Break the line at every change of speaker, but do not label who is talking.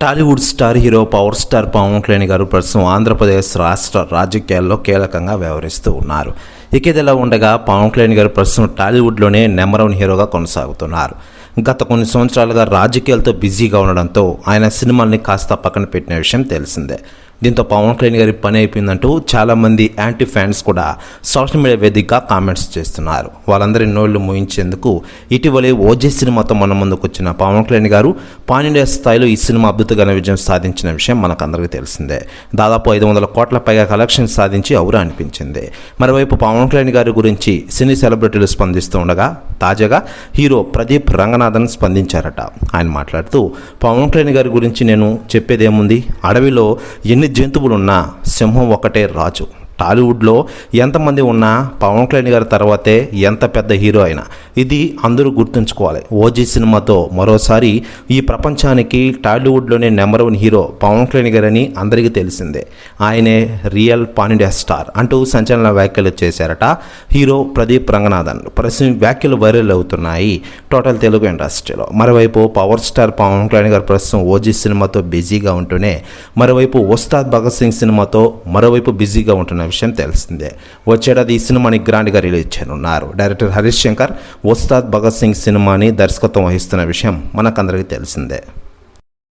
Tollywood star hero power star Pawan Kalyan garu ప్రస్తుతం ఆంధ్రప్రదేశ్ రాష్ట్ర రాజకీయాల్లో కీలకంగా వ్యవహరిస్తూ ఉన్నారు. ఇదిలా ఉండగా పవన్ కళ్యాణ్ గారు ప్రస్తుతం టాలీవుడ్లోనే నెంబర్ 1 హీరోగా కొనసాగుతున్నారు. గత కొన్ని సంవత్సరాలుగా రాజకీయాలతో బిజీగా ఉండడంతో ఆయన సినిమాల్ని కాస్త పక్కన పెట్టిన విషయం తెలిసిందే. దీంతో పవన్ కళ్యాణ్ గారి పని అయిపోయిందంటూ చాలామంది యాంటీ ఫ్యాన్స్ కూడా సోషల్ మీడియా వేదికగా కామెంట్స్ చేస్తున్నారు. వాళ్ళందరి నోళ్లు మూయించేందుకు ఇటీవలే ఓజీ సినిమాతో మన ముందుకు వచ్చిన పవన్ కళ్యాణ్ గారు పాన్ ఇండియా స్థాయిలో ఈ సినిమా అద్భుతమైన విజయం సాధించిన విషయం మనకందరికీ తెలిసిందే. దాదాపు 500 కోట్ల పైగా కలెక్షన్ సాధించి ఔరా అనిపించింది. మరోవైపు పవన్ కళ్యాణ్ గారి గురించి సినీ సెలబ్రిటీలు స్పందిస్తూ ఉండగా తాజాగా హీరో ప్రదీప్ రంగనాథన్ స్పందించారట. ఆయన మాట్లాడుతూ పవన్ కళ్యాణ్ గారి గురించి నేను చెప్పేదేముంది, అడవిలో ఎన్ని జంతువులున్నా సింహం ఒకటే రాజు. టాలీవుడ్లో ఎంతమంది ఉన్నా పవన్ కళ్యాణ్ గారి తర్వాతే ఎంత పెద్ద హీరో అయినా ఇది అందరూ గుర్తుంచుకోవాలి. ఓజీ సినిమాతో మరోసారి ఈ ప్రపంచానికి టాలీవుడ్లోనే నెంబర్ 1 హీరో పవన్ కళ్యాణ్ గారని అందరికీ తెలిసిందే. ఆయనే రియల్ పాన్ ఇండియా స్టార్ అంటూ సంచలన వ్యాఖ్యలు చేశారట హీరో ప్రదీప్ రంగనాథన్. ప్రస్తుతం వ్యాఖ్యలు వైరల్ అవుతున్నాయి టోటల్ తెలుగు ఇండస్ట్రీలో. మరోవైపు పవర్ స్టార్ పవన్ కళ్యాణ్ గారు ప్రస్తుతం ఓజీ సినిమాతో బిజీగా ఉంటూనే మరోవైపు ఉస్తాద్ భగత్ సింగ్ సినిమాతో మరోవైపు బిజీగా ఉంటున్న విషయం తెలిసిందే. వచ్చేడాది ఈ సినిమాని గ్రాండ్గా రిలీజ్ చేయనున్నారు. డైరెక్టర్ హరీష్ శంకర్ ఉస్తాద్ భగత్ సింగ్ సినిమాని దర్శకత్వం వహిస్తున్న విషయం మనకందరికీ తెలిసిందే.